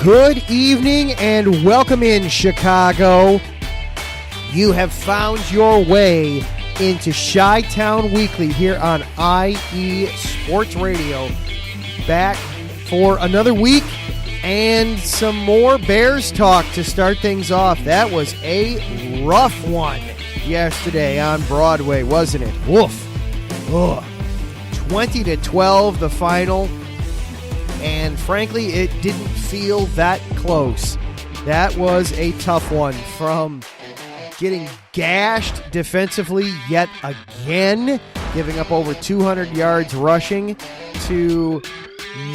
Good evening and welcome in, Chicago. You have found your way into Chi-Town Weekly here on IE Sports Radio. Back for another week and some more Bears talk to start things off. That was a rough one yesterday on Broadway, wasn't it? Woof. Ugh. 20-12 the final. And frankly, it didn't feel that close. That was a tough one, from getting gashed defensively yet again, giving up over 200 yards rushing, to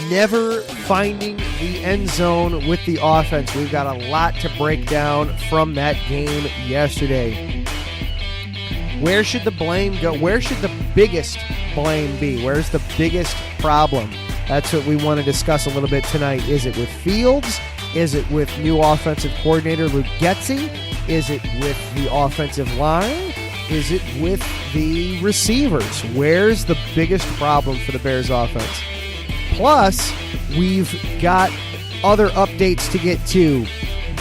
never finding the end zone with the offense. We've got a lot to break down from that game yesterday. Where should the blame go? Where should the biggest blame be? Where's the biggest problem? That's what we want to discuss a little bit tonight. Is it with Fields? Is it with new offensive coordinator Luke Getsy? Is it with the offensive line? Is it with the receivers? Where's the biggest problem for the Bears offense? Plus, we've got other updates to get to.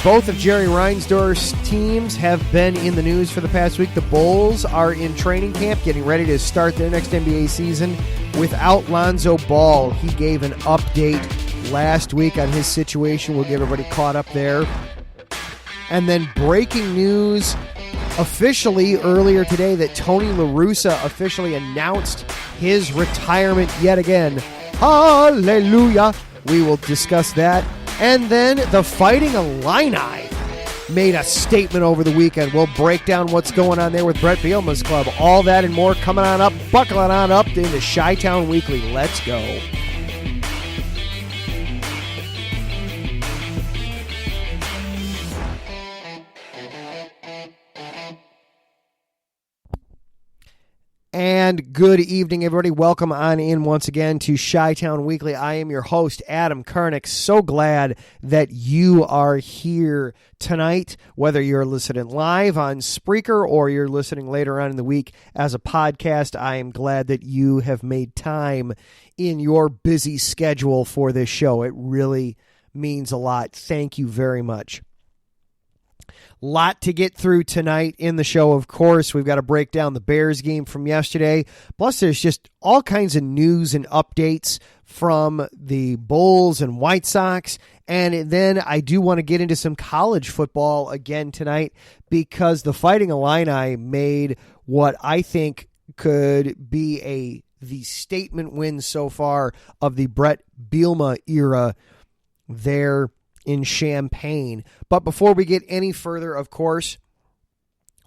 Both of Jerry Reinsdorf's teams have been in the news for the past week. The Bulls are in training camp, getting ready to start their next NBA season without Lonzo Ball. He gave an update last week on his situation. We'll get everybody caught up there. And then breaking news officially earlier today that Tony La Russa officially announced his retirement yet again. Hallelujah. We will discuss that. And then the Fighting Illini made a statement over the weekend. We'll break down what's going on there with Brett Bielema's club. All that and more coming on up. Buckle it on up into Chi-Town Weekly. Let's go. And good evening, everybody. Welcome on in once again to Chi-Town Weekly. I am your host, Adam Karnick. So glad that you are here tonight, whether you're listening live on Spreaker or you're listening later on in the week as a podcast. I am glad that you have made time in your busy schedule for this show. It really means a lot. Thank you very much. Lot to get through tonight in the show, of course. We've got to break down the Bears game from yesterday. Plus, there's just all kinds of news and updates from the Bulls and White Sox. And then I do want to get into some college football again tonight, because the Fighting Illini made what I think could be the statement win so far of the Brett Bielema era there in Champaign. But before we get any further, of course,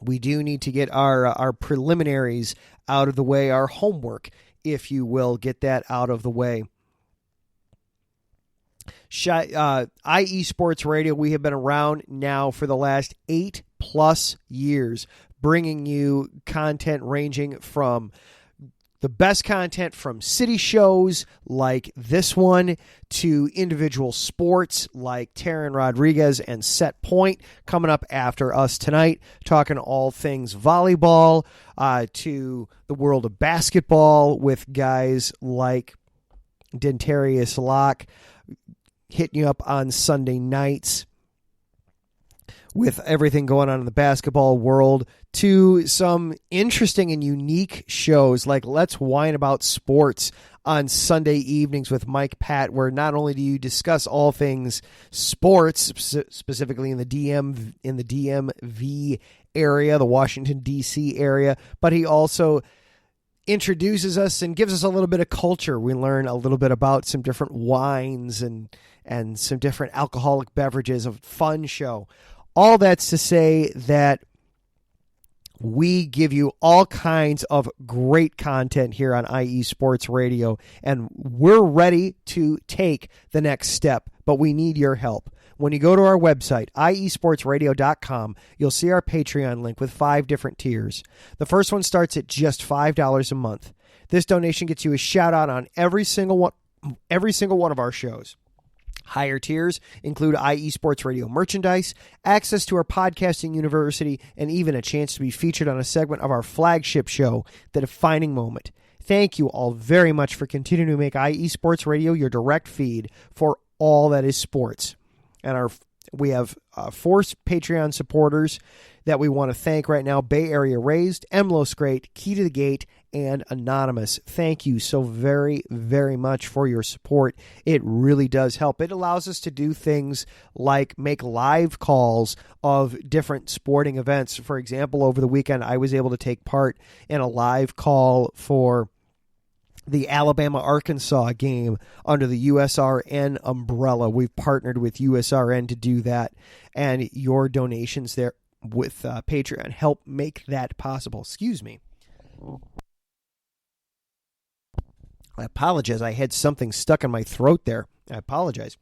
we do need to get our preliminaries out of the way, our homework, if you will, get that out of the way. IE Sports Radio, we have been around now for the last 8+ years, bringing you content ranging from the best content from city shows like this one to individual sports like Taryn Rodriguez and Set Point coming up after us tonight, talking all things volleyball, to the world of basketball with guys like Dentarius Locke hitting you up on Sunday nights with everything going on in the basketball world, to some interesting and unique shows like Let's Whine About Sports on Sunday evenings with Mike Pat, where not only do you discuss all things sports, specifically in the DMV area, the Washington, D.C. area, but he also introduces us and gives us a little bit of culture. We learn a little bit about some different wines and some different alcoholic beverages. A fun show. All that's to say that we give you all kinds of great content here on IE Sports Radio, and we're ready to take the next step, but we need your help. When you go to our website, iesportsradio.com, you'll see our Patreon link with 5 different tiers. The first one starts at just $5 a month. This donation gets you a shout out on every single one of our shows. Higher tiers include IE Sports Radio merchandise, access to our podcasting university, and even a chance to be featured on a segment of our flagship show, The Defining Moment. Thank you all very much for continuing to make IE Sports Radio your direct feed for all that is sports. And we have 4 Patreon supporters that we want to thank right now. Bay Area Raised, Emlos Great, Key to the Gate, and Anonymous. Thank you so very, very much for your support. It really does help. It allows us to do things like make live calls of different sporting events. For example, over the weekend, I was able to take part in a live call for the Alabama-Arkansas game under the USRN umbrella. We've partnered with USRN to do that, and your donations there with Patreon help make that possible. Excuse me. I apologize. I had something stuck in my throat there. I apologize.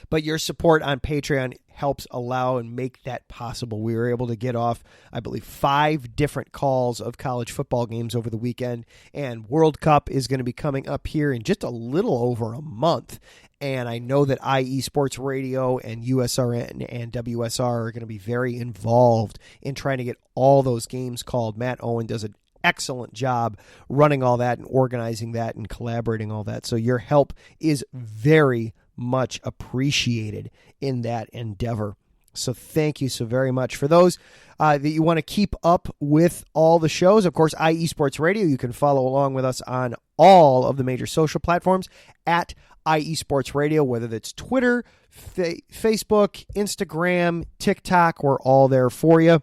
But your support on Patreon helps allow and make that possible. We were able to get off, I believe, 5 different calls of college football games over the weekend. And World Cup is going to be coming up here in just a little over a month. And I know that IE Sports Radio and USRN and WSR are going to be very involved in trying to get all those games called. Matt Owen does an excellent job running all that and organizing that and collaborating all that. So your help is very much appreciated in that endeavor. So thank you so very much. For those that you want to keep up with all the shows, of course, IE Sports Radio, you can follow along with us on all of the major social platforms at IE Sports Radio, whether that's Twitter, Facebook, Instagram, TikTok, we're all there for you.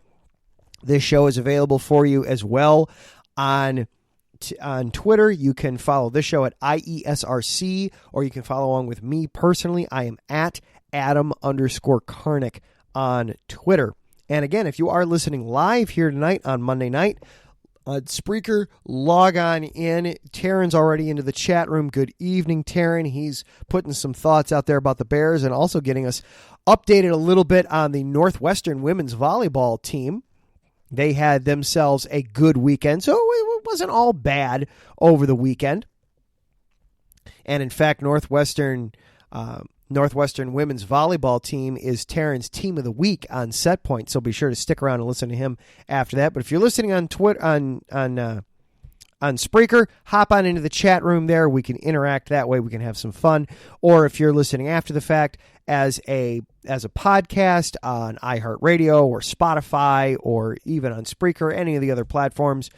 This show is available for you as well on Twitter. You can follow this show at IESRC, or you can follow along with me personally. I am at Adam_Karnick on Twitter. And again, if you are listening live here tonight on Monday night, Spreaker, log on in. Taryn's already into the chat room. Good evening, Taryn. He's putting some thoughts out there about the Bears and also getting us updated a little bit on the Northwestern women's volleyball team. They had themselves a good weekend, so it wasn't all bad over the weekend. And in fact, Northwestern women's volleyball team is Taryn's team of the week on Set Point, so be sure to stick around and listen to him after that. But if you're listening on Twitter, on Spreaker, hop on into the chat room there. We can interact that way. We can have some fun. Or if you're listening after the fact as a podcast on iHeartRadio or Spotify or even on Spreaker or any of the other platforms,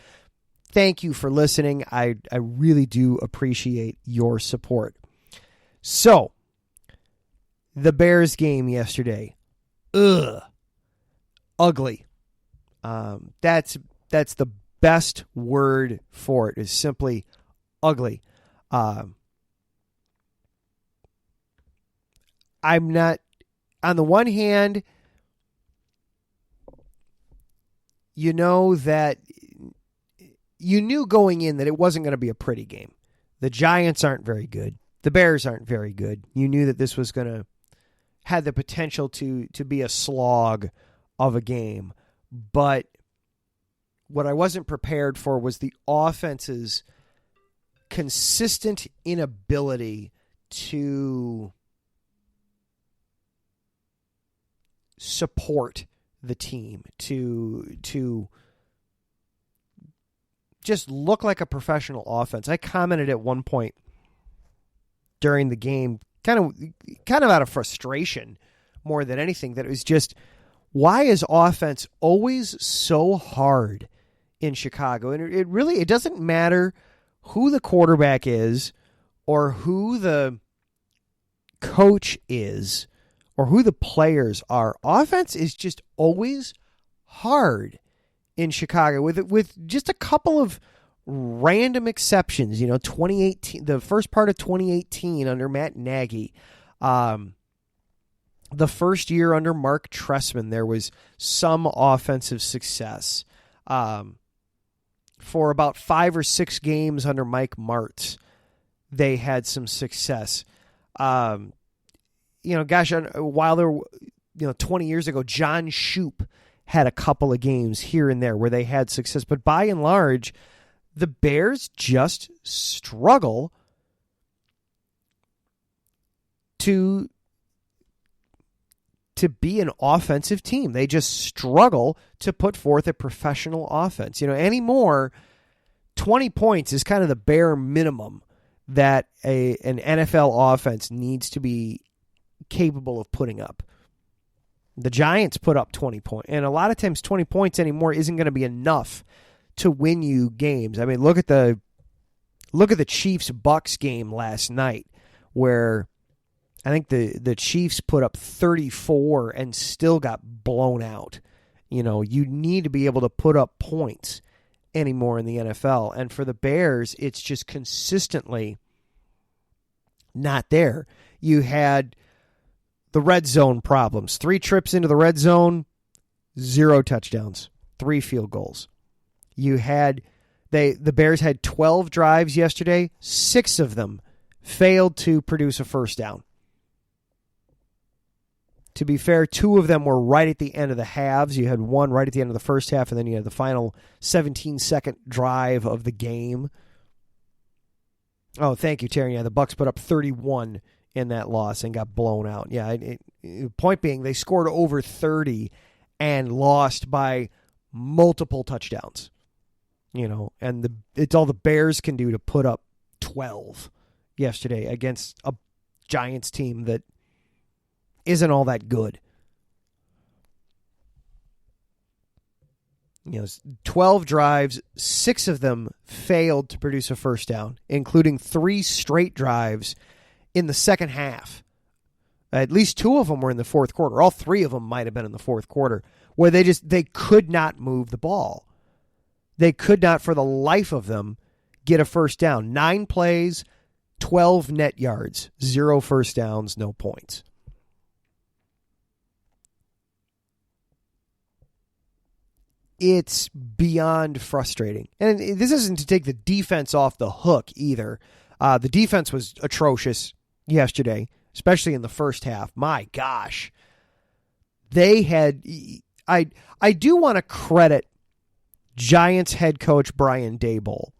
thank you for listening. I really do appreciate your support. So, the Bears game yesterday. Ugly. That's the best word for it, is simply ugly. I'm not, on the one hand, you know that you knew going in that it wasn't going to be a pretty game. The Giants aren't very good. The Bears aren't very good. You knew that this was going to have the potential to be a slog of a game. But what I wasn't prepared for was the offense's consistent inability to support the team, to just look like a professional offense. I commented at one point during the game, kind of out of frustration more than anything, that it was just, why is offense always so hard in Chicago? And it doesn't matter who the quarterback is or who the coach is or who the players are. Offense is just always hard in Chicago, with just a couple of random exceptions. 2018, the first part of 2018 under Matt Nagy, the first year under Mark Trestman, there was some offensive success. For about 5 or 6 games under Mike Martz, they had some success. While there, 20 years ago, John Shoop had a couple of games here and there where they had success. But by and large, the Bears just struggle to be an offensive team. They just struggle to put forth a professional offense. Anymore, 20 points is kind of the bare minimum that an NFL offense needs to be capable of putting up. The Giants put up 20 points, and a lot of times 20 points anymore isn't going to be enough to win you games. I mean, look at the Chiefs-Bucks game last night, where I think the Chiefs put up 34 and still got blown out. You know, you need to be able to put up points anymore in the NFL. And for the Bears, it's just consistently not there. You had the red zone problems. 3 trips into the red zone, 0 touchdowns, 3 field goals. You had the Bears had 12 drives yesterday. 6 of them failed to produce a first down. To be fair, 2 of them were right at the end of the halves. You had one right at the end of the first half, and then you had the final 17-second drive of the game. Oh, thank you, Terry. Yeah, the Bucs put up 31 in that loss and got blown out. Yeah, point being, they scored over 30 and lost by multiple touchdowns. You know, and it's all the Bears can do to put up 12 yesterday against a Giants team that isn't all that good. You know, 12 drives, 6 of them failed to produce a first down, including 3 straight drives in the second half. At least 2 of them were in the fourth quarter. All 3 of them might have been in the fourth quarter, where they could not move the ball. They could not, for the life of them, get a first down. 9 plays, 12 net yards, 0 first downs, no points. It's beyond frustrating. And this isn't to take the defense off the hook either. The defense was atrocious yesterday, especially in the first half. My gosh. They had... I do want to credit Giants head coach Brian Daboll.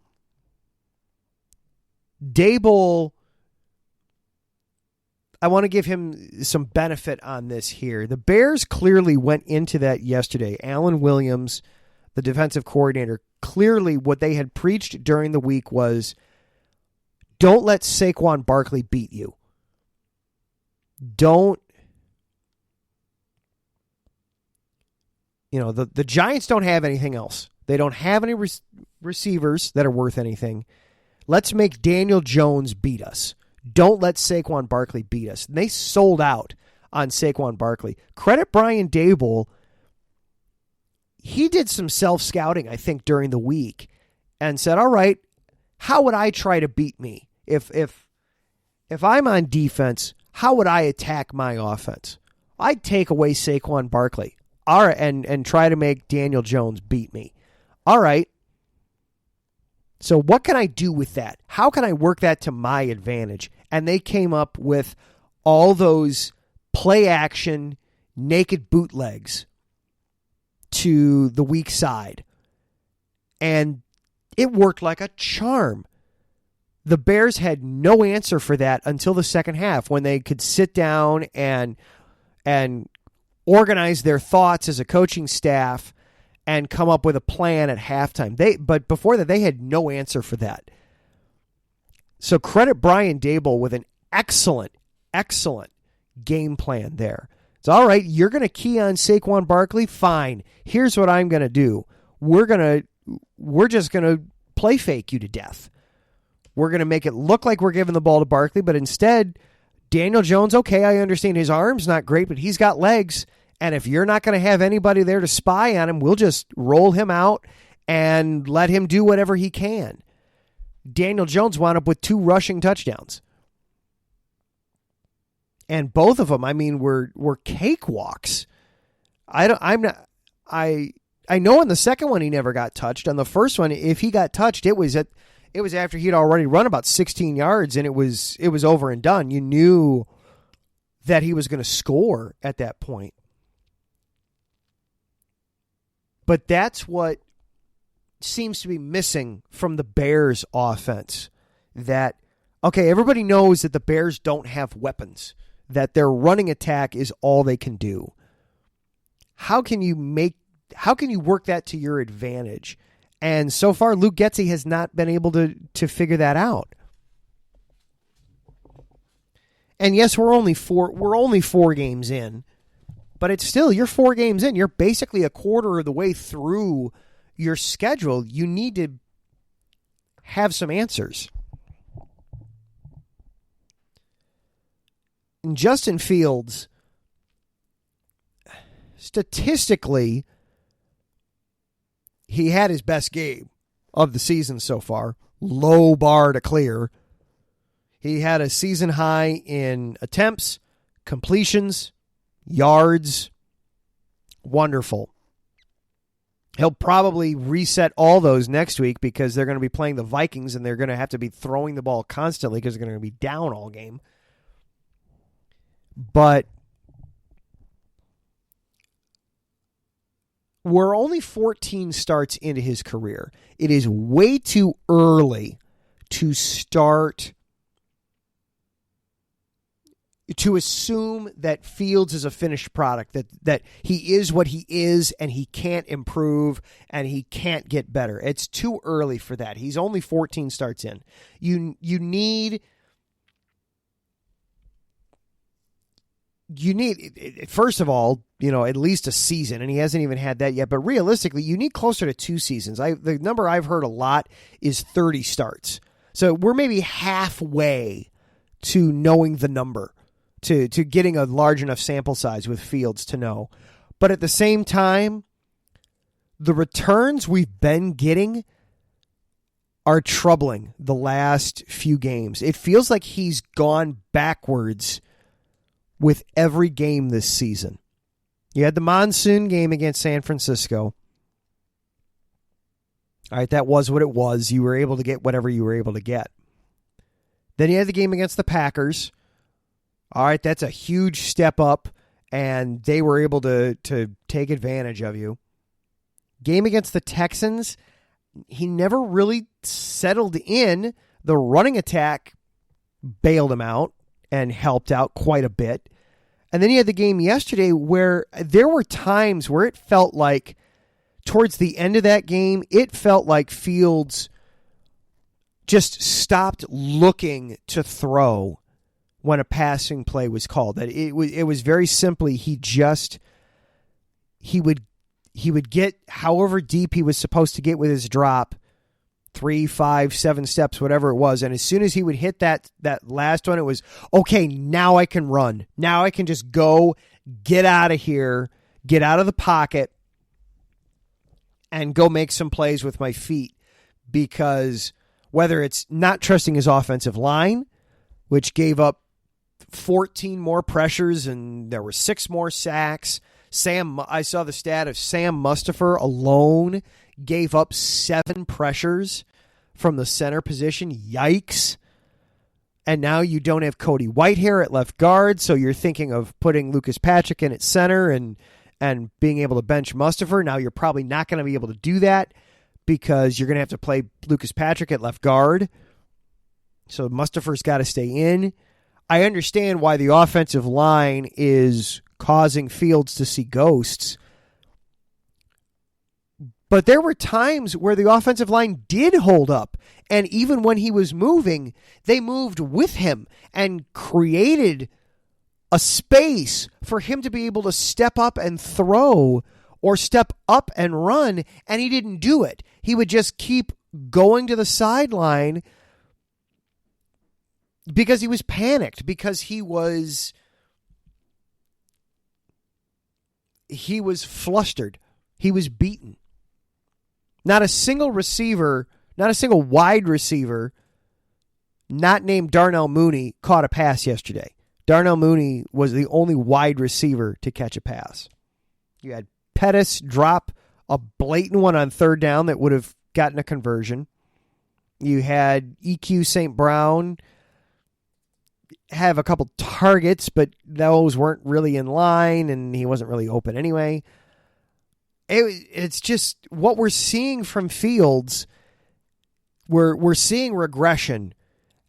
Daboll, I want to give him some benefit on this here. The Bears clearly went into that yesterday. Alan Williams, the defensive coordinator, clearly what they had preached during the week was, don't let Saquon Barkley beat you. Don't. You know, the Giants don't have anything else. They don't have any receivers that are worth anything. Let's make Daniel Jones beat us. Don't let Saquon Barkley beat us. And they sold out on Saquon Barkley. Credit Brian Daboll. He did some self-scouting, I think, during the week and said, all right, how would I try to beat me? If I'm on defense, how would I attack my offense? I'd take away Saquon Barkley. All right, and try to make Daniel Jones beat me. All right. So what can I do with that? How can I work that to my advantage? And they came up with all those play action, naked bootlegs to the weak side. And it worked like a charm. The Bears had no answer for that until the second half, when they could sit down and organize their thoughts as a coaching staff and come up with a plan at halftime. But before that, they had no answer for that. So credit Brian Daboll with an excellent, excellent game plan there. It's all right. You're going to key on Saquon Barkley. Fine. Here's what I'm going to do. We're just going to play fake you to death. We're going to make it look like we're giving the ball to Barkley, but instead, Daniel Jones, okay, I understand his arm's not great, but he's got legs. And if you're not going to have anybody there to spy on him, we'll just roll him out and let him do whatever he can. Daniel Jones wound up with 2 rushing touchdowns. And both of them, I mean, were cakewalks. I know in the second one he never got touched. On the first one, if he got touched, it was after he'd already run about 16 yards and it was over and done. You knew that he was going to score at that point. But that's what seems to be missing from the Bears offense. That, okay, everybody knows that the Bears don't have weapons, that their running attack is all they can do. How can you work that to your advantage? And so far, Luke Getsy has not been able to figure that out. And yes, we're only 4 games in, but it's still, you're 4 games in. You're basically a quarter of the way through your schedule. You need to have some answers. And Justin Fields, statistically, he had his best game of the season so far. Low bar to clear. He had a season high in attempts, completions, yards. Wonderful. He'll probably reset all those next week because they're going to be playing the Vikings and they're going to have to be throwing the ball constantly because they're going to be down all game. But we're only 14 starts into his career. It is way too early to start to assume that Fields is a finished product, that he is what he is and he can't improve and he can't get better. It's too early for that. He's only 14 starts in. You need, first of all, at least a season, and he hasn't even had that yet. But realistically, you need closer to 2 seasons. The number I've heard a lot is 30 starts. So we're maybe halfway to knowing the number, to getting a large enough sample size with Fields to know. But at the same time, the returns we've been getting are troubling the last few games. It feels like he's gone backwards with every game this season. You had the monsoon game against San Francisco. All right, that was what it was. You were able to get whatever you were able to get. Then you had the game against the Packers. All right, that's a huge step up, and they were able to take advantage of you. Game against the Texans, he never really settled in. The running attack bailed him out and helped out quite a bit. And then you had the game yesterday where there were times where it felt like, towards the end of that game, it felt like Fields just stopped looking to throw when a passing play was called. That it was very simply he would get however deep he was supposed to get with his drop, 3, 5, 7 steps, whatever it was. And as soon as he would hit that last one, it was, okay, now I can run. Now I can just go, get out of here, get out of the pocket, and go make some plays with my feet. Because whether it's not trusting his offensive line, which gave up 14 more pressures and there were 6 more sacks. I saw the stat of Sam Mustipher alone gave up 7 pressures from the center position. Yikes. And now you don't have Cody Whitehair at left guard, so you're thinking of putting Lucas Patrick in at center and being able to bench Mustipher. Now you're probably not going to be able to do that because you're going to have to play Lucas Patrick at left guard. So Mustipher's got to stay in. I understand why the offensive line is causing Fields to see ghosts. But there were times where the offensive line did hold up. And even when he was moving, they moved with him and created a space for him to be able to step up and throw or step up and run. And he didn't do it. He would just keep going to the sideline because he was panicked, because he was flustered. He was beaten. Not a single receiver, not a single wide receiver, not named Darnell Mooney, caught a pass yesterday. Darnell Mooney was the only wide receiver to catch a pass. You had Pettis drop a blatant one on 3rd down that would have gotten a conversion. You had EQ St. Brown have a couple targets, but those weren't really in line, and he wasn't really open anyway. It's just what we're seeing from Fields. We're seeing regression,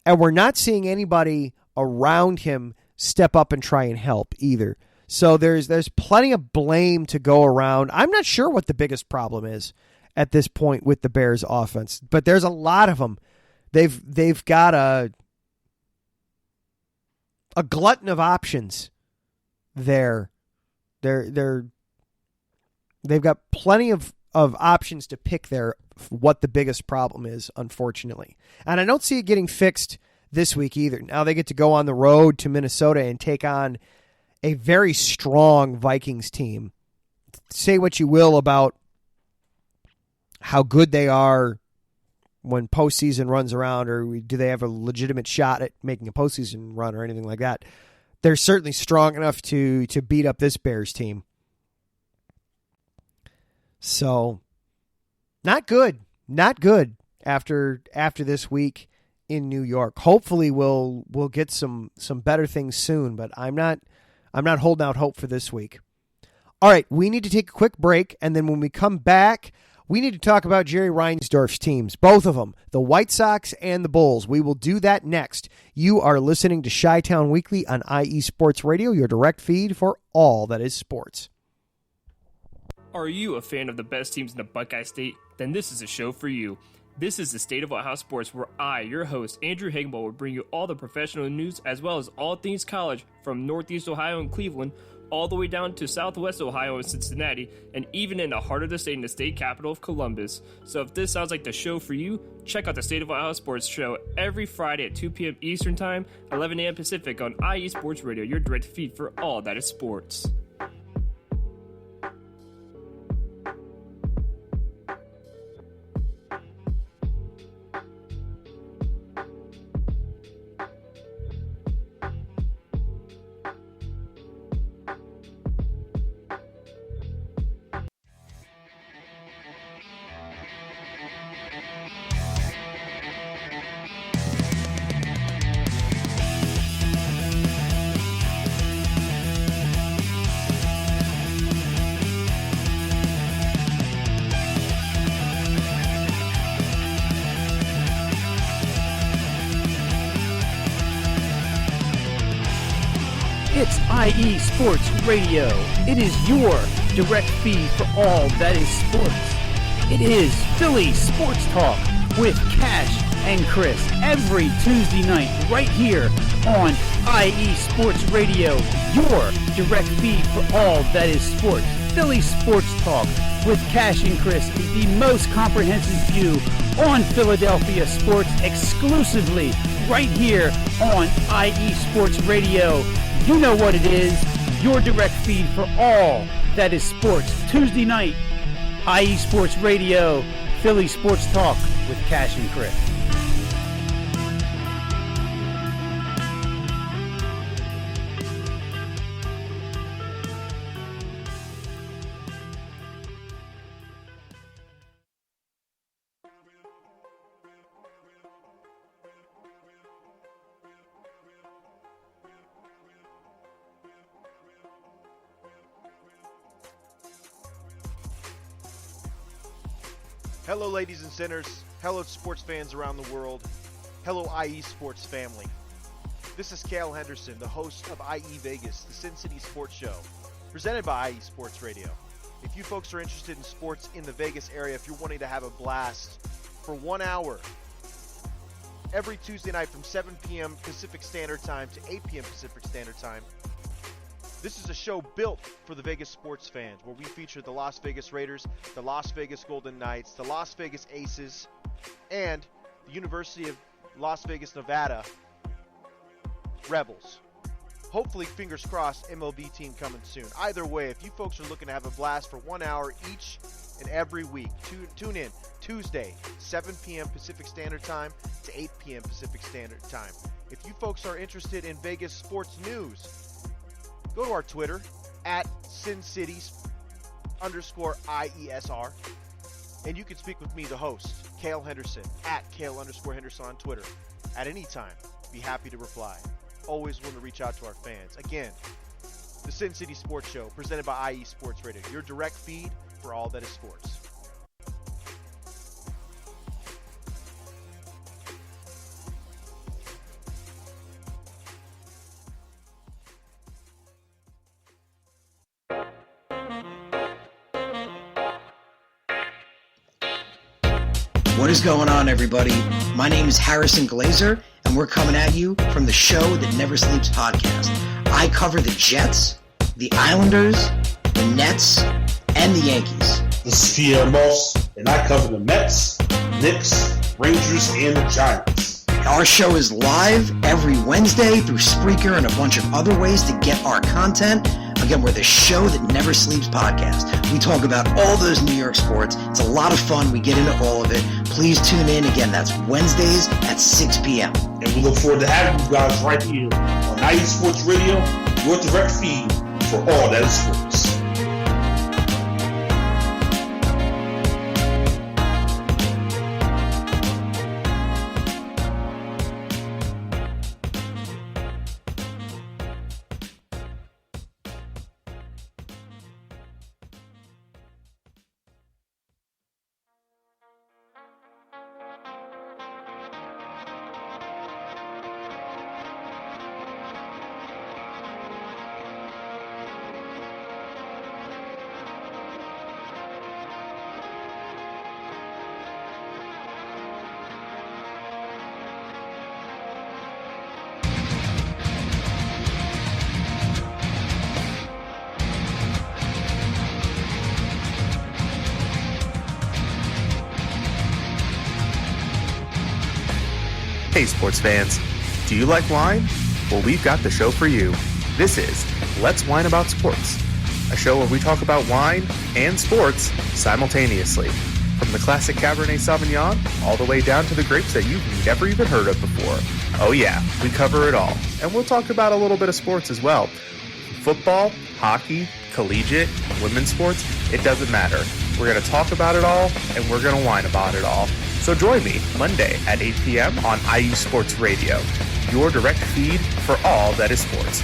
and we're not seeing anybody around him step up and try and help either. So there's plenty of blame to go around. I'm not sure what the biggest problem is at this point with the Bears offense, but there's a lot of them. They've got a a glutton of options there. They've got plenty of options to pick there. What the biggest problem is, unfortunately. And I don't see it getting fixed this week either. Now they get to go on the road to Minnesota and take on a very strong Vikings team. Say what you will about how good they are when postseason runs around, or do they have a legitimate shot at making a postseason run or anything like that. They're certainly strong enough to beat up this Bears team. So, not good. Not good after this week in New York. Hopefully we'll get some better things soon, but I'm not holding out hope for this week. All right, we need to take a quick break, and then when we come back, we need to talk about Jerry Reinsdorf's teams, both of them, the White Sox and the Bulls. We will do that next. You are listening to Chi-Town Weekly on IE Sports Radio, your direct feed for all that is sports. Are you a fan of the best teams in the Buckeye State? Then this is a show for you. This is the State of Ohio Sports, where I, your host, Andrew Higginbotham, will bring you all the professional news as well as all things college from Northeast Ohio and Cleveland, all the way down to Southwest Ohio and Cincinnati, and even in the heart of the state in the state capital of Columbus. So if this sounds like the show for you, check out the State of Ohio Sports show every Friday at 2 p.m. Eastern Time, 11 a.m. Pacific on IE Sports Radio, your direct feed for all that is sports. It's IE Sports Radio. It is your direct feed for all that is sports. It is Philly Sports Talk with Cash and Chris every Tuesday night right here on IE Sports Radio, your direct feed for all that is sports. Philly Sports Talk with Cash and Chris is the most comprehensive view on Philadelphia sports exclusively right here on IE Sports Radio. You know what it is, your direct feed for all that is sports. Tuesday night, IE Sports Radio, Philly Sports Talk with Cash and Chris. Hello, ladies and sinners. Hello, sports fans around the world. Hello, IE Sports family. This is Cale Henderson, the host of IE Vegas, the Sin City Sports Show, presented by IE Sports Radio. If you folks are interested in sports in the Vegas area, if you're wanting to have a blast for 1 hour every Tuesday night from 7 p.m. Pacific Standard Time to 8 p.m. Pacific Standard Time, this is a show built for the Vegas sports fans, where we feature the Las Vegas Raiders, the Las Vegas Golden Knights, the Las Vegas Aces, and the University of Las Vegas, Nevada Rebels. Hopefully, fingers crossed, MLB team coming soon. Either way, if you folks are looking to have a blast for 1 hour each and every week, tune in Tuesday, 7 p.m. Pacific Standard Time to 8 p.m. Pacific Standard Time. If you folks are interested in Vegas sports news, go to our Twitter, at SinCities_IESR, and you can speak with me, the host, Cale Henderson, at Cale_Henderson on Twitter. At any time, be happy to reply. Always willing to reach out to our fans. Again, the Sin City Sports Show, presented by IE Sports Radio, your direct feed for all that is sports. What is going on, everybody? My name is Harrison Glazer, and and we're coming at you from the Show That Never Sleeps podcast. I cover the Jets, the Islanders, the Nets, and the Yankees. This is Pierre Moss, and I cover the Mets, Knicks, Rangers, and the Giants. Our show is live every Wednesday through Spreaker and a bunch of other ways to get our content. Again, we're the Show That Never Sleeps podcast. We talk about all those New York sports. It's a lot of fun. We get into all of it. Please tune in. Again, that's Wednesdays at 6 p.m. And we look forward to having you guys right here on IE Sports Radio, your direct feed for all that is sports. Hey sports fans, do you like wine? Well, we've got the show for you. This is Let's Wine About Sports, a show where we talk about wine and sports simultaneously. From the classic Cabernet Sauvignon all the way down to the grapes that you've never even heard of before. Oh yeah, we cover it all. And we'll talk about a little bit of sports as well. Football, hockey, collegiate, women's sports, it doesn't matter. We're going to talk about it all, and we're going to whine about it all. So join me Monday at 8 p.m. on IE Sports Radio, your direct feed for all that is sports.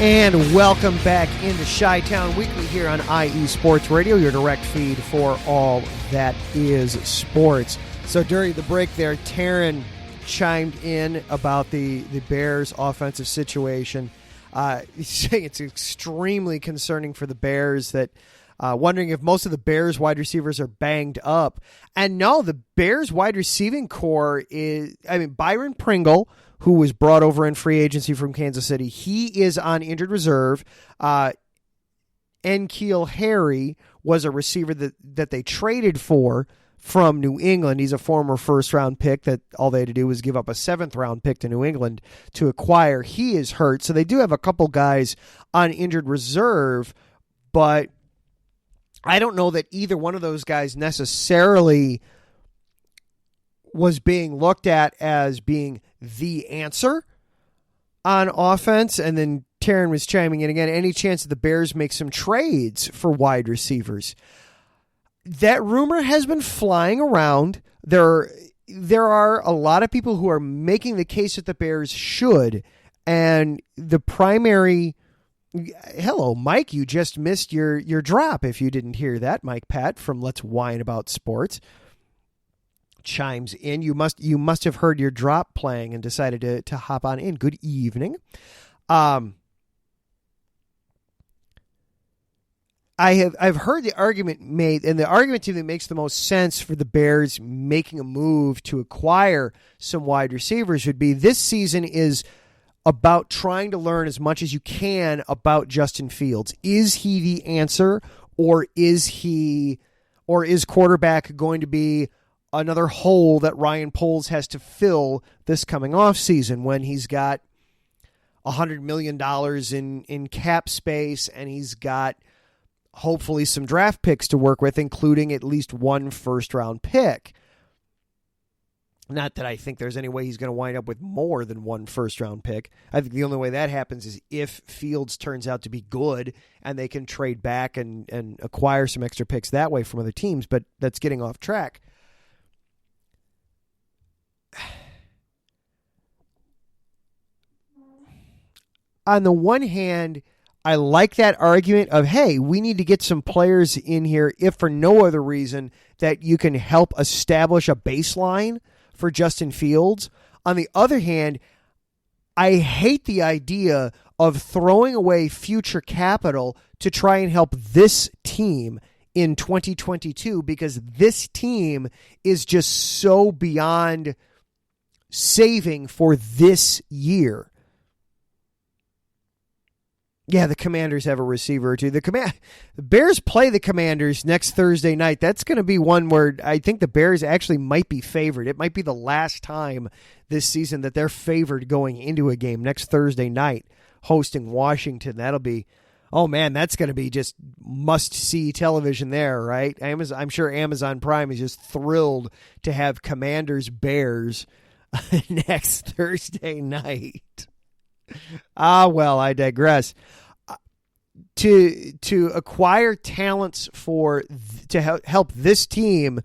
And welcome back into Chi-Town Weekly here on IE Sports Radio, your direct feed for all that is sports. So during the break there, Taryn chimed in about the Bears' offensive situation. He's saying it's extremely concerning for the Bears, that wondering if most of the Bears wide receivers are banged up. And no, the Bears wide receiving core is, Byron Pringle, who was brought over in free agency from Kansas City, he is on injured reserve. N'Keal Harry was a receiver that they traded for from New England. He's a former first-round pick that all they had to do was give up a seventh-round pick to New England to acquire. He is hurt, so they do have a couple guys on injured reserve, but I don't know that either one of those guys necessarily was being looked at as being the answer on offense. And then Taryn was chiming in again, any chance that the Bears make some trades for wide receivers? That rumor has been flying around. There are a lot of people who are making the case that the Bears should. And the primary... Hello, Mike. You just missed your drop. If you didn't hear that, Mike Pat from Let's Whine About Sports chimes in. You must have heard your drop playing and decided to hop on in. Good evening. I've heard the argument made, and the argument to me that makes the most sense for the Bears making a move to acquire some wide receivers would be this season is about trying to learn as much as you can about Justin Fields. Is he the answer, or is quarterback going to be another hole that Ryan Poles has to fill this coming off season when he's got $100 million in cap space and he's got hopefully some draft picks to work with, including at least one first-round pick. Not that I think there's any way he's going to wind up with more than one first-round pick. I think the only way that happens is if Fields turns out to be good and they can trade back and acquire some extra picks that way from other teams, but that's getting off track. On the one hand, I like that argument of, hey, we need to get some players in here, if for no other reason, that you can help establish a baseline for Justin Fields. On the other hand, I hate the idea of throwing away future capital to try and help this team in 2022, because this team is just so beyond saving for this year. Yeah, the Commanders have a receiver or two. The Bears play the Commanders next Thursday night. That's going to be one where I think the Bears actually might be favored. It might be the last time this season that they're favored going into a game next Thursday night, hosting Washington. That'll be, oh man, that's going to be just must-see television there, right? I'm sure Amazon Prime is just thrilled to have Commanders-Bears next Thursday night. Well, I digress. To acquire talents to help this team,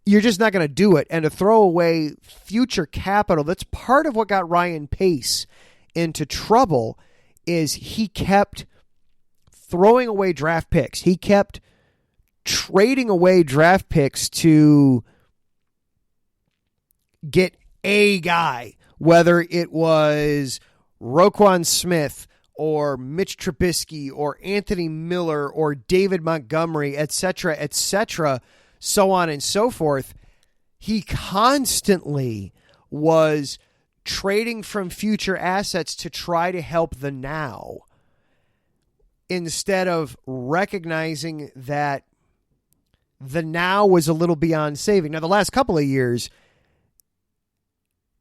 you're just not going to do it. And to throw away future capital, that's part of what got Ryan Pace into trouble, is he kept throwing away draft picks. He kept trading away draft picks to get a guy, whether it was Roquan Smith or Mitch Trubisky or Anthony Miller or David Montgomery, etc., so on and so forth. He constantly was trading from future assets to try to help the now, instead of recognizing that the now was a little beyond saving. Now, the last couple of years,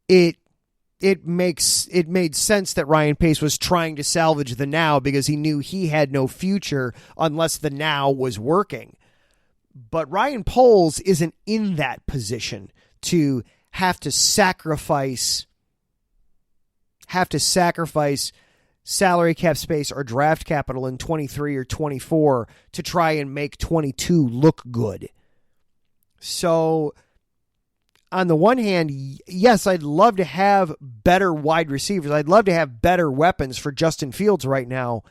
it made sense that Ryan Pace was trying to salvage the now because he knew he had no future unless the now was working. But Ryan Poles isn't in that position to have to sacrifice salary cap space or draft capital in 23 or 24 to try and make 22 look good. So on the one hand, yes, I'd love to have better wide receivers. I'd love to have better weapons for Justin Fields right now.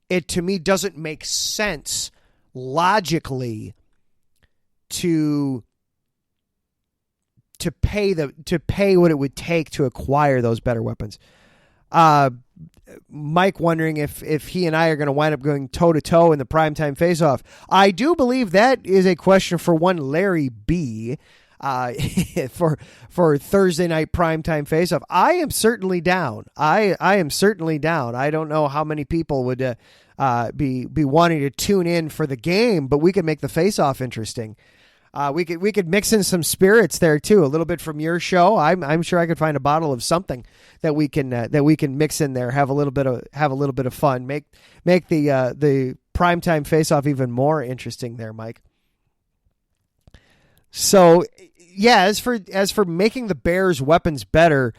It, to me, doesn't make sense logically to pay what it would take to acquire those better weapons. Mike wondering if he and I are going to wind up going toe-to-toe in the primetime face-off. I do believe that is a question for one Larry B., for Thursday night primetime face-off. I am certainly down. I am certainly down. I don't know how many people would be wanting to tune in for the game, but we could make the face-off interesting. We could mix in some spirits there too, a little bit from your show. I'm sure I could find a bottle of something that we can mix in there. Have a little bit of fun. Make the primetime face-off even more interesting there, Mike. So, yeah, as for making the Bears' weapons better,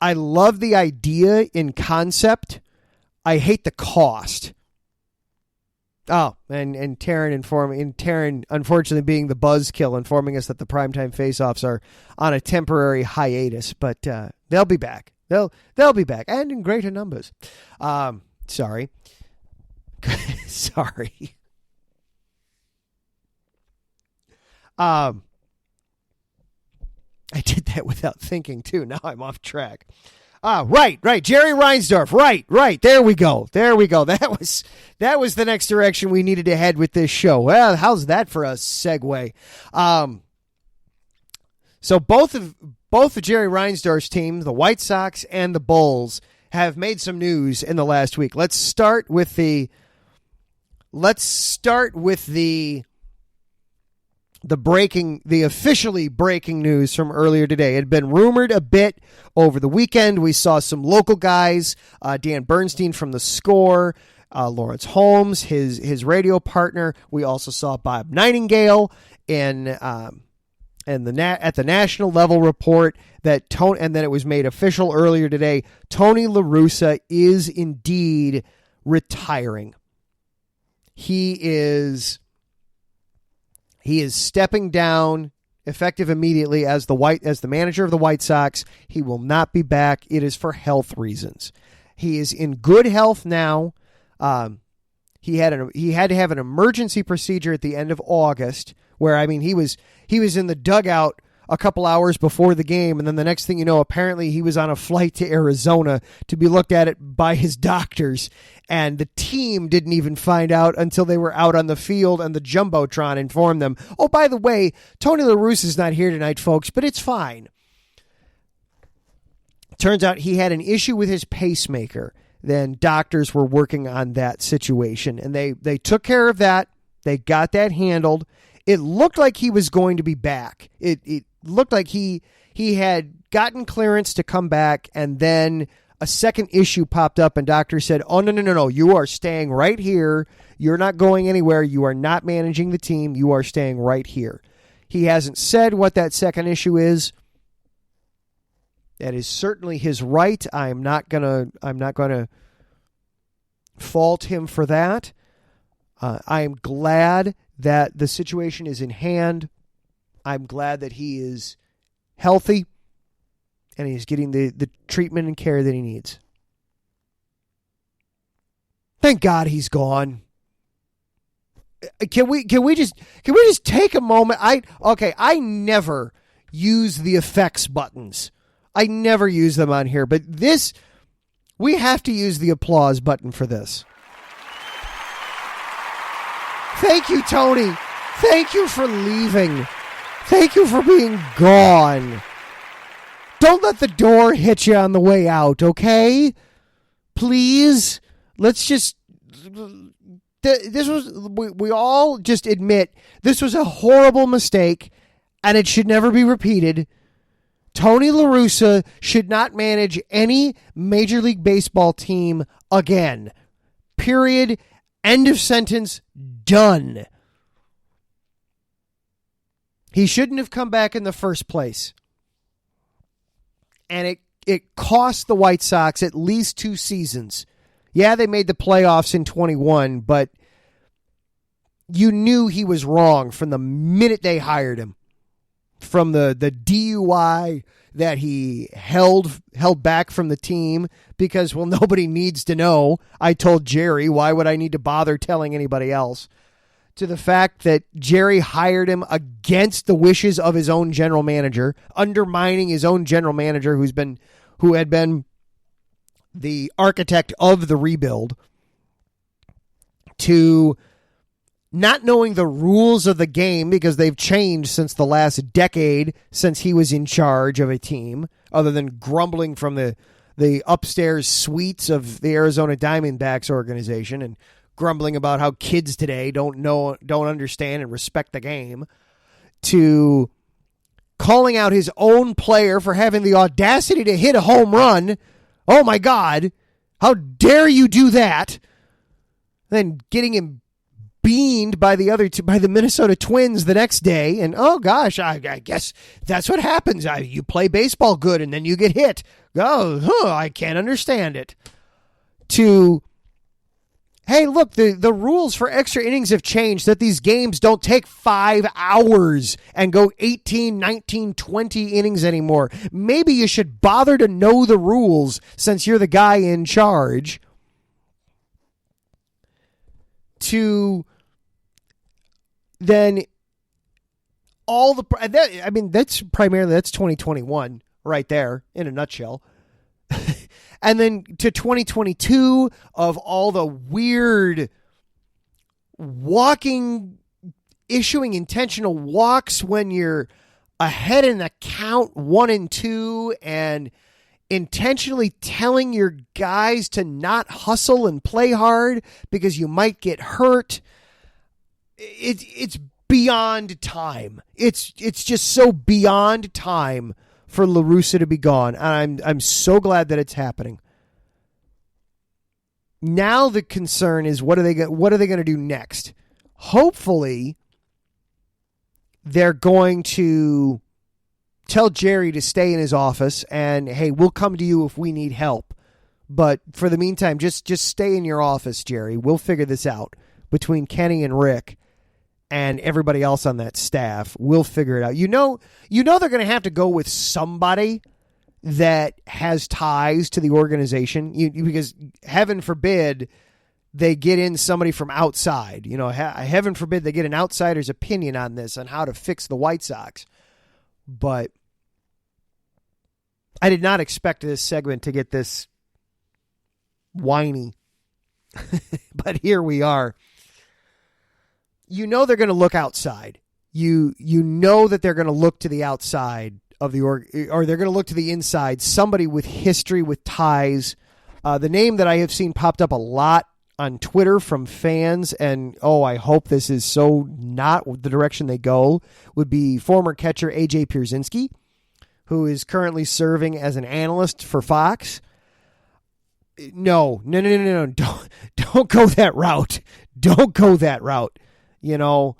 I love the idea in concept. I hate the cost. Oh, and Taryn, unfortunately, being the buzzkill, informing us that the primetime face-offs are on a temporary hiatus, but they'll be back. They'll be back, and in greater numbers. Sorry. Sorry. I did that without thinking too. Now I'm off track. Right. Jerry Reinsdorf. Right. There we go. That was the next direction we needed to head with this show. Well, how's that for a segue? So both of Jerry Reinsdorf's teams, the White Sox and the Bulls, have made some news in the last week. Let's start with the officially breaking news from earlier today. It had been rumored a bit over the weekend. We saw some local guys, Dan Bernstein from The Score, Lawrence Holmes, his radio partner. We also saw Bob Nightingale at the national level report that and then it was made official earlier today. Tony La Russa is indeed retiring. He is stepping down, effective immediately, as the manager of the White Sox. He will not be back. It is for health reasons. He is in good health now. He had to have an emergency procedure at the end of August, where he was in the dugout a couple hours before the game, and then the next thing you know, apparently he was on a flight to Arizona to be looked at it by his doctors, and the team didn't even find out until they were out on the field and the Jumbotron informed them, oh, by the way, Tony La Russa's not here tonight, folks, but it's fine. Turns out he had an issue with his pacemaker. Then doctors were working on that situation, and they took care of that. They got that handled. It looked like he was going to be back. It looked like he had gotten clearance to come back, and then a second issue popped up, and doctors said, oh, no, you are staying right here. You're not going anywhere. You are not managing the team. You are staying right here. He hasn't said what that second issue is. That is certainly his right. I'm not gonna fault him for that. I am glad that the situation is in hand. I'm glad that he is healthy and he's getting the treatment and care that he needs. Thank God he's gone. Can we just take a moment? I never use the effects buttons. I never use them on here, but this, we have to use the applause button for this. Thank you, Tony. Thank you for leaving. Thank you for being gone. Don't let the door hit you on the way out, okay? Please. Let's just... We all just admit this was a horrible mistake, and it should never be repeated. Tony La Russa should not manage any Major League Baseball team again. Period. End of sentence. Done. He shouldn't have come back in the first place. And it cost the White Sox at least 2 seasons. Yeah, they made the playoffs in 21, but you knew he was wrong from the minute they hired him. From the DUI that he held back from the team because, well, nobody needs to know. I told Jerry, why would I need to bother telling anybody else? To the fact that Jerry hired him against the wishes of his own general manager, undermining his own general manager who had been the architect of the rebuild, to not knowing the rules of the game because they've changed since the last decade since he was in charge of a team, other than grumbling from the upstairs suites of the Arizona Diamondbacks organization and grumbling about how kids today don't understand and respect the game, to calling out his own player for having the audacity to hit a home run. Oh my God, how dare you do that? Then getting him beaned by the Minnesota Twins the next day, and oh gosh, I guess that's what happens. You play baseball good and then you get hit. I can't understand it. To, hey, look, the rules for extra innings have changed, that these games don't take 5 hours and go 18, 19, 20 innings anymore. Maybe you should bother to know the rules since you're the guy in charge. To then that's 2021 right there in a nutshell. And then to 2022 of all the weird issuing intentional walks when you're ahead in the count 1-2 and intentionally telling your guys to not hustle and play hard because you might get hurt. It's beyond time. It's just so beyond time for La Russa to be gone. And I'm so glad that it's happening. Now the concern is what are they going to do next? Hopefully they're going to tell Jerry to stay in his office and, hey, we'll come to you if we need help. But for the meantime, just stay in your office, Jerry. We'll figure this out between Kenny and Rick and everybody else on that staff. We'll figure it out. You know they're going to have to go with somebody that has ties to the organization, because heaven forbid they get in somebody from outside. Heaven forbid they get an outsider's opinion on this, on how to fix the White Sox. but I did not expect this segment to get this whiny. But here we are. You know they're going to look outside. You know that they're going to look to the outside of the org, or they're going to look to the inside. Somebody with history, with ties. The name that I have seen popped up a lot on Twitter from fans, and I hope this is so not the direction they go, would be former catcher A.J. Pierzynski, who is currently serving as an analyst for Fox. No. Don't go that route. Don't go that route. You know,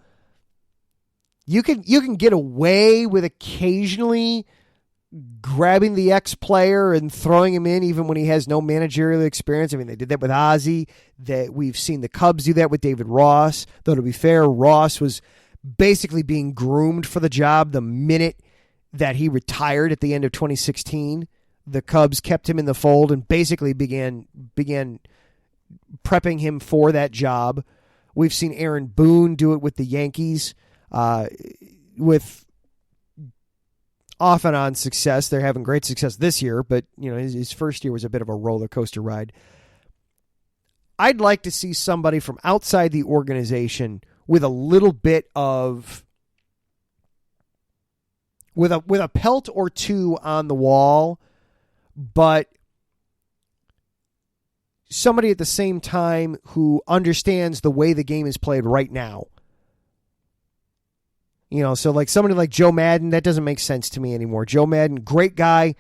you can get away with occasionally grabbing the ex-player and throwing him in even when he has no managerial experience. I mean, they did that with Ozzie. That we've seen the Cubs do that with David Ross. Though, to be fair, Ross was basically being groomed for the job the minute that he retired at the end of 2016. The Cubs kept him in the fold and basically began prepping him for that job. We've seen Aaron Boone do it with the Yankees, with off and on success. They're having great success this year, but his first year was a bit of a roller coaster ride. I'd like to see somebody from outside the organization with a little bit of with a pelt or two on the wall, but somebody at the same time who understands the way the game is played right now. So like somebody like Joe Madden, that doesn't make sense to me anymore. Joe Madden, great guy,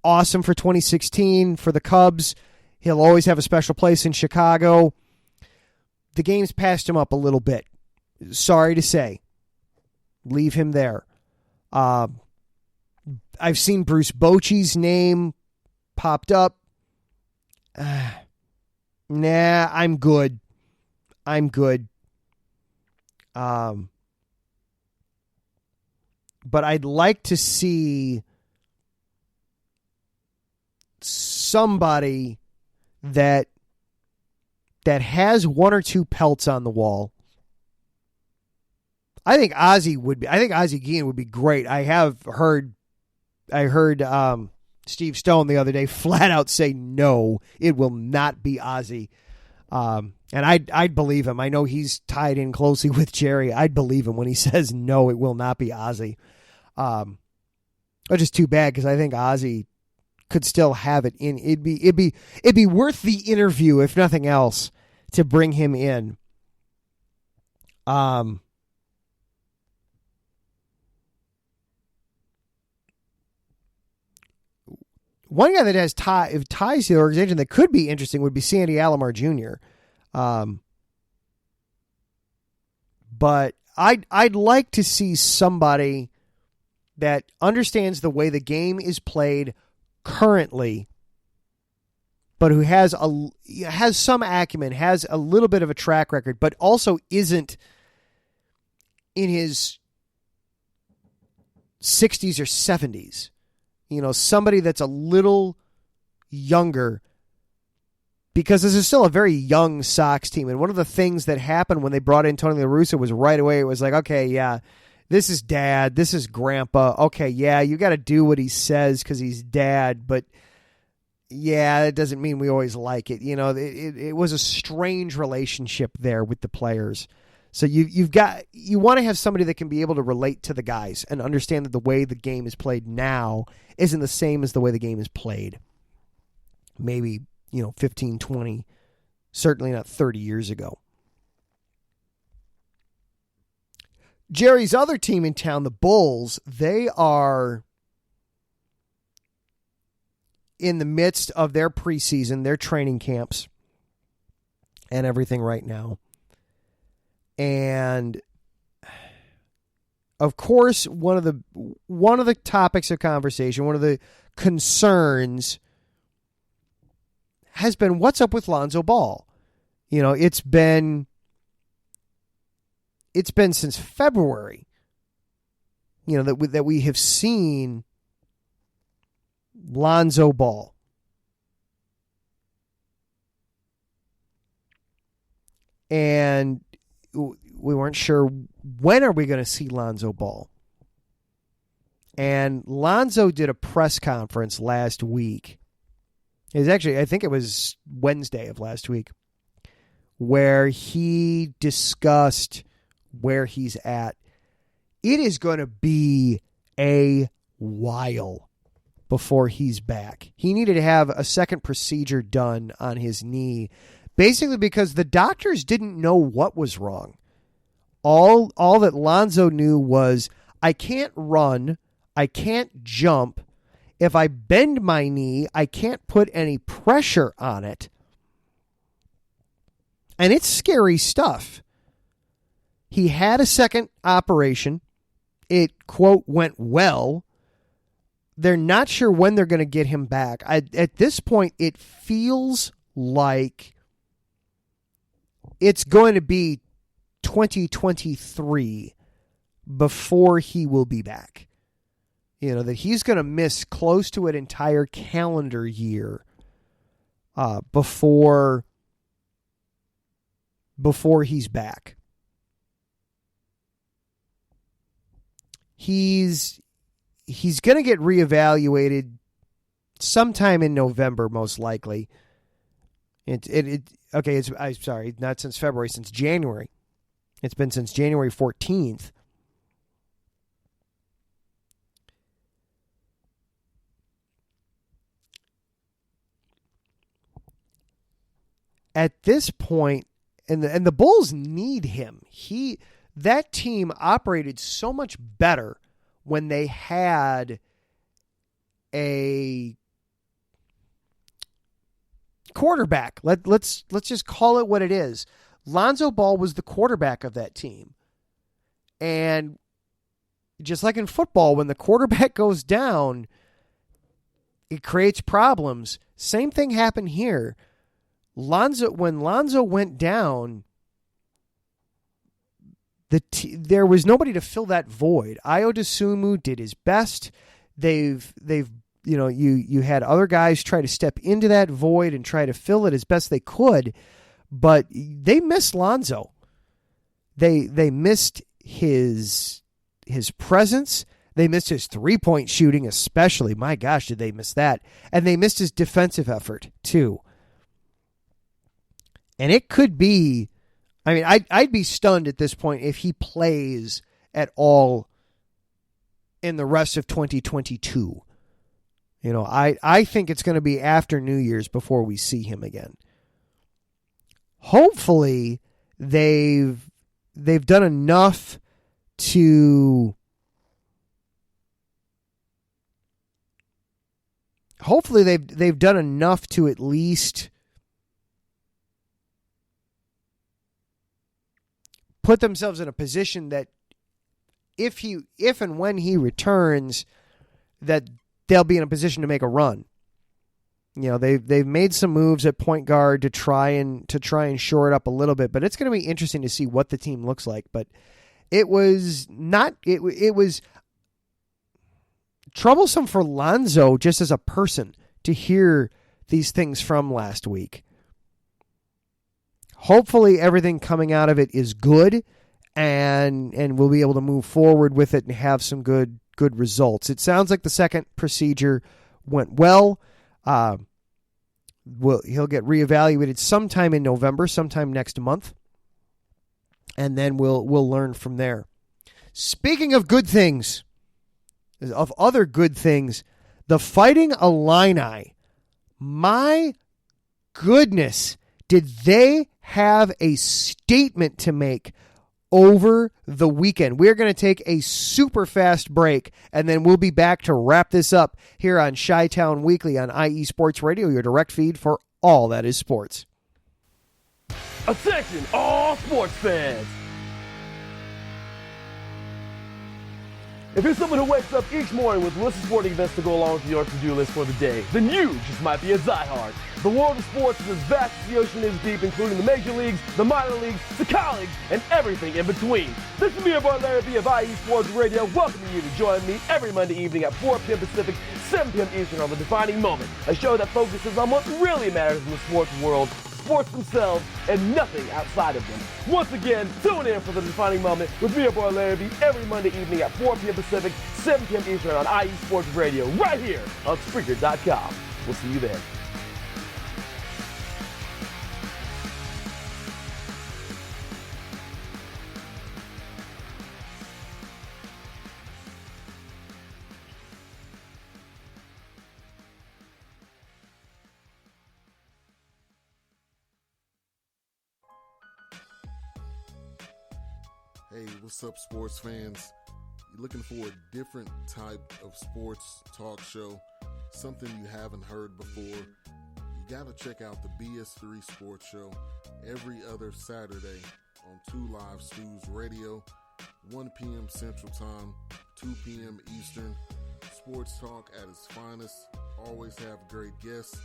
awesome for 2016 for the Cubs. He'll always have a special place in Chicago. The game's passed him up a little bit. Sorry to say. Leave him there. I've seen Bruce Bochy's name popped up. Nah, I'm good. But I'd like to see somebody that has one or two pelts on the wall. I think Ozzie Guillen would be great. I heard Steve Stone the other day flat out say no, it will not be Ozzie. And I'd believe him. I know he's tied in closely with Jerry. I'd believe him when he says no, it will not be Ozzie. Which is too bad because I think Ozzie could still have it in. It'd be worth the interview if nothing else to bring him in. One guy that has ties to the organization that could be interesting would be Sandy Alomar Jr. But I'd like to see somebody that understands the way the game is played currently, but who has some acumen, has a little bit of a track record, but also isn't in his 60s or 70s. Somebody that's a little younger, because this is still a very young Sox team. And one of the things that happened when they brought in Tony La Russa was right away, it was like, okay, yeah, this is dad, this is grandpa. Okay, yeah, you got to do what he says because he's dad, but yeah, it doesn't mean we always like it. It was a strange relationship there with the players. So you want to have somebody that can be able to relate to the guys and understand that the way the game is played now isn't the same as the way the game is played. Maybe, 15, 20, certainly not 30 years ago. Jerry's other team in town, the Bulls, they are in the midst of their preseason, their training camps, and everything right now. And of course, one of the topics of conversation, one of the concerns has been what's up with Lonzo Ball. It's been since February, that we have seen Lonzo Ball. And we weren't sure when are we going to see Lonzo Ball. And Lonzo did a press conference last week. It was actually, I think it was Wednesday of last week, where he discussed where he's at. It is going to be a while before he's back. He needed to have a second procedure done on his knee, basically because the doctors didn't know what was wrong. All that Lonzo knew was, I can't run, I can't jump. If I bend my knee, I can't put any pressure on it. And it's scary stuff. He had a second operation. It, quote, went well. They're not sure when they're going to get him back. At this point, it feels like it's going to be 2023 before he will be back. You know, that he's going to miss close to an entire calendar year before he's back. He's going to get reevaluated sometime in November, most likely. I'm sorry, not since February, since January. It's been since January 14th. At this point, and the Bulls need him. That team operated so much better when they had a quarterback. Let's just call it what it is. Lonzo Ball was the quarterback of that team. And just like in football, when the quarterback goes down, it creates problems. Same thing happened here. When Lonzo went down, there was nobody to fill that void. Ayo Dosunmu did his best. You had other guys try to step into that void and try to fill it as best they could, but they missed Lonzo. They missed his presence. They missed his 3-point shooting, especially. My gosh, did they miss that? And they missed his defensive effort too. And it could be, I mean, I'd be stunned at this point if he plays at all in the rest of 2022. You know, I think it's going to be after New Year's before we see him again. Hopefully, they've done enough to. Hopefully, they've done enough to at least put themselves in a position that if and when he returns, that they'll be in a position to make a run. You know, they've made some moves at point guard to try and shore it up a little bit, but it's going to be interesting to see what the team looks like. But it was troublesome for Lonzo just as a person to hear these things from last week. Hopefully everything coming out of it is good, and we'll be able to move forward with it and have some good results. It sounds like the second procedure went well. He'll get reevaluated sometime in November, sometime next month, and then we'll learn from there. Speaking of good things, of other good things, the Fighting Illini. My goodness, did they have a statement to make over the weekend. We're going to take a super fast break, and then we'll be back to wrap this up here on Chi-Town Weekly on IE Sports Radio, your direct feed for all that is sports. Attention, all sports fans! If you're someone who wakes up each morning with lists of sporting events to go along with your to-do list for the day, then you just might be a diehard. The world of sports is as vast as the ocean is deep, including the major leagues, the minor leagues, the college, and everything in between. This is me, your brother Larry B of IE Sports Radio, welcoming you to join me every Monday evening at 4 p.m. Pacific, 7 p.m. Eastern on The Defining Moment, a show that focuses on what really matters in the sports world. sports themselves and nothing outside of them. Once again, tune in for the defining moment with me, your boy Larry, every Monday evening at 4 p.m. Pacific, 7 p.m. Eastern on IE Sports Radio, right here on Spreaker.com. We'll see you there. Hey, what's up, sports fans? You're looking for a different type of sports talk show, something you haven't heard before? You gotta check out the BS3 Sports Show every other Saturday on 2 Live Stews Radio, 1 p.m. Central Time, 2 p.m. Eastern. Sports talk at its finest. Always have great guests,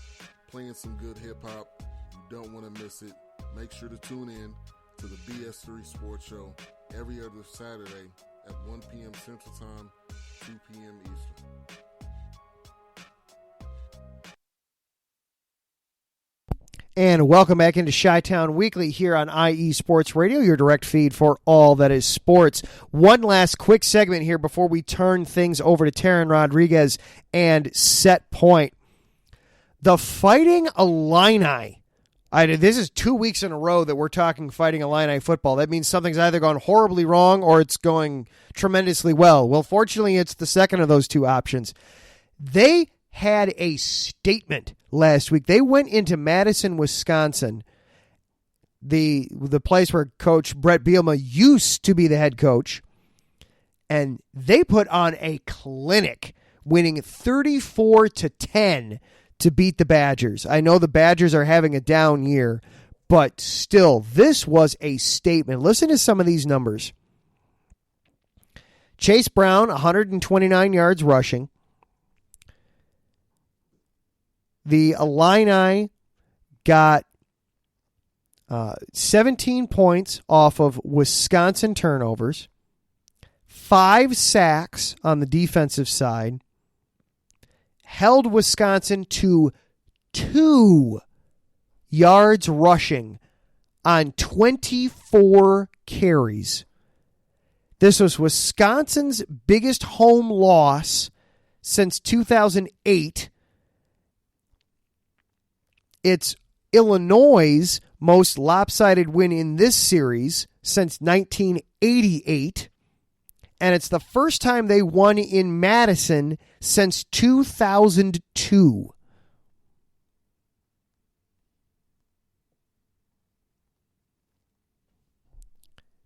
playing some good hip-hop. You don't want to miss it. Make sure to tune in to the BS3 Sports Show every other Saturday at 1 p.m. Central Time, 2 p.m. Eastern. And welcome back into Chi-Town Weekly here on IE Sports Radio, your direct feed for all that is sports. One last quick segment here before we turn things over to Taryn Rodriguez and Set Point. The Fighting Illini. This is 2 weeks in a row that we're talking Fighting Illini football. That means something's either gone horribly wrong or it's going tremendously well. Well, fortunately, it's the second of those two options. They had a statement last week. They went into Madison, Wisconsin, the place where Coach Brett Bielema used to be the head coach, and they put on a clinic, winning 34-10 to beat the Badgers. I know the Badgers are having a down year, but still, this was a statement. Listen to some of these numbers. Chase Brown, 129 yards rushing. The Illini got 17 points off of Wisconsin turnovers, 5 sacks on the defensive side, held Wisconsin to 2 yards rushing on 24 carries. This was Wisconsin's biggest home loss since 2008. It's Illinois' most lopsided win in this series since 1988. And it's the first time they won in Madison since 2002.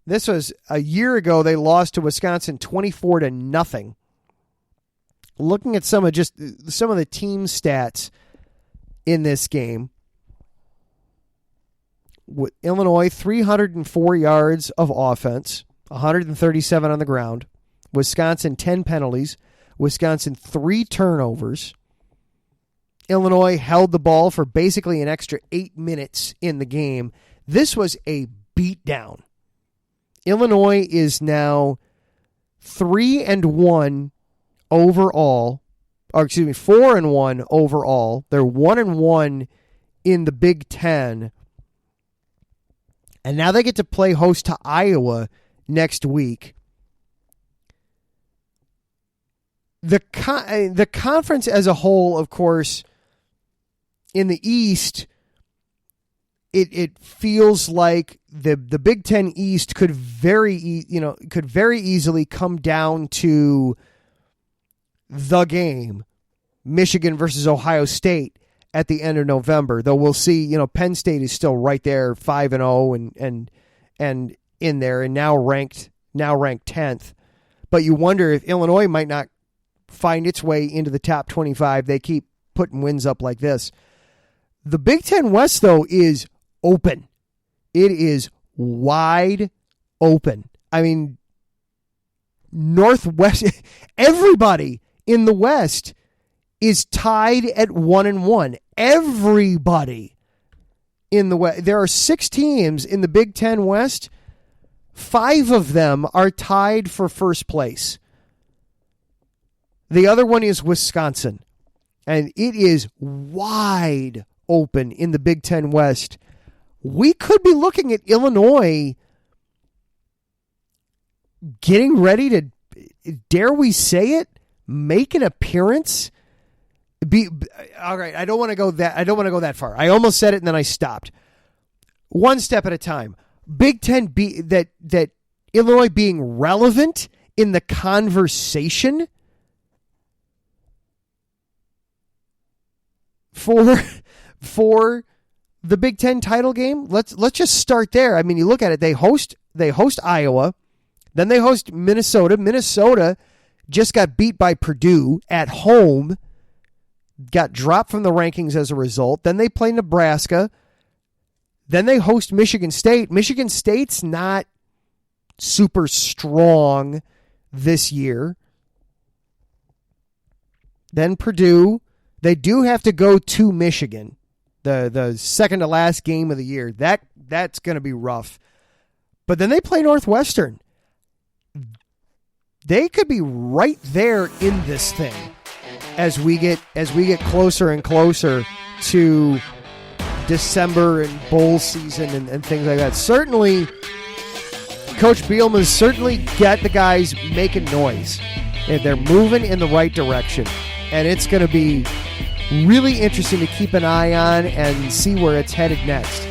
This was a year ago. They lost to Wisconsin 24-0. Looking at some of the team stats in this game, Illinois 304 yards of offense, 137 on the ground. Wisconsin 10 penalties. Wisconsin 3 turnovers. Illinois held the ball for basically an extra 8 minutes in the game. This was a beatdown. Illinois is now 3-1 overall. Or 4-1 overall. They're 1-1 in the Big Ten. And now they get to play host to Iowa next week. The conference as a whole, of course, in the East, it feels like the Big Ten East could very easily come down to the game, Michigan versus Ohio State at the end of November. Though we'll see, Penn State is still right there, 5-0 and in there, and now ranked 10th. But you wonder if Illinois might not find its way into the top 25. They keep putting wins up like this. The Big Ten West, though, is open. It is wide open. I mean, Northwest, everybody in the West is tied at 1-1. Everybody in the West. There are 6 teams in the Big Ten West. 5 of them are tied for first place. The other one is Wisconsin. And it is wide open in the Big Ten West. we could be looking at Illinois getting ready to, dare we say it, make an appearance. All right, I don't want to go that far. I almost said it and then I stopped. One step at a time. Big Ten that Illinois being relevant in the conversation for the Big Ten title game. Let's just start there. I mean, you look at it. They host Iowa, then they host Minnesota. Minnesota just got beat by Purdue at home, got dropped from the rankings as a result. Then they play Nebraska. Then they host Michigan State. Michigan State's not super strong this year. Then Purdue. They do have to go to Michigan, the second to last game of the year. That's going to be rough. But then they play Northwestern. They could be right there in this thing as we get closer and closer to December and bowl season and things like that. Certainly, Coach Bielema's certainly got the guys making noise. And they're moving in the right direction. And it's going to be really interesting to keep an eye on and see where it's headed next.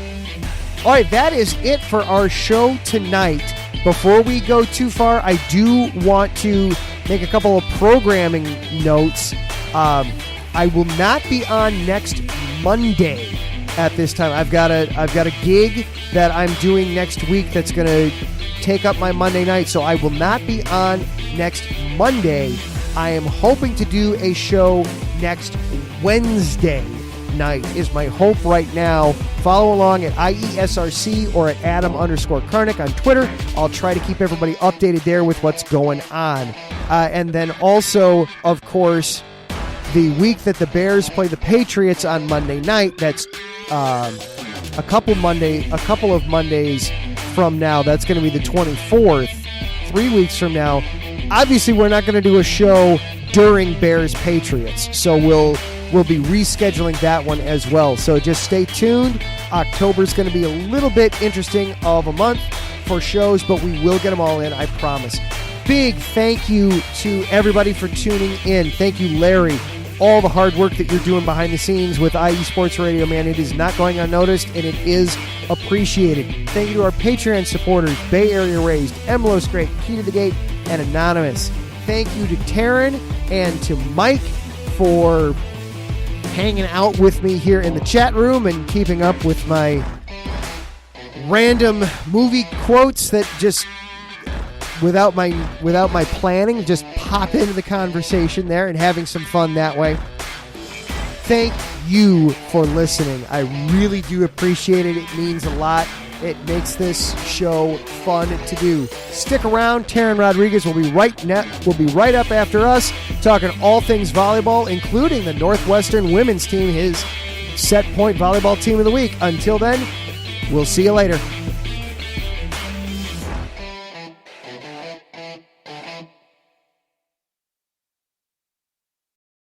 All right, that is it for our show tonight. Before we go too far, I do want to make a couple of programming notes. I will not be on next Monday at this time. I've got a gig that I'm doing next week that's going to take up my Monday night, so I will not be on next Monday. I am hoping to do a show next Wednesday night is my hope right now. Follow along at IESRC or at Adam_Karnick on Twitter. I'll try to keep everybody updated there with what's going on. And then also, of course, the week that the Bears play the Patriots on Monday night, that's a couple of Mondays from now. That's going to be the 24th, 3 weeks from now. Obviously, we're not going to do a show during Bears Patriots, so we'll be rescheduling that one as well. So just stay tuned. October's going to be a little bit interesting of a month for shows, but we will get them all in, I promise. Big thank you to everybody for tuning in. Thank you, Larry. All the hard work that you're doing behind the scenes with IE Sports Radio, man, it is not going unnoticed, and it is appreciated. Thank you to our Patreon supporters, Bay Area Raised, Emlos Great, Key to the Gate, and Anonymous. Thank you to Taryn and to Mike for hanging out with me here in the chat room and keeping up with my random movie quotes that just, without my planning, just pop into the conversation there and having some fun that way. Thank you for listening. I really do appreciate it. It means a lot. It makes this show fun to do. Stick around. Taryn Rodriguez will be right up after us, talking all things volleyball, including the Northwestern women's team, his Set Point Volleyball Team of the Week. Until then, we'll see you later.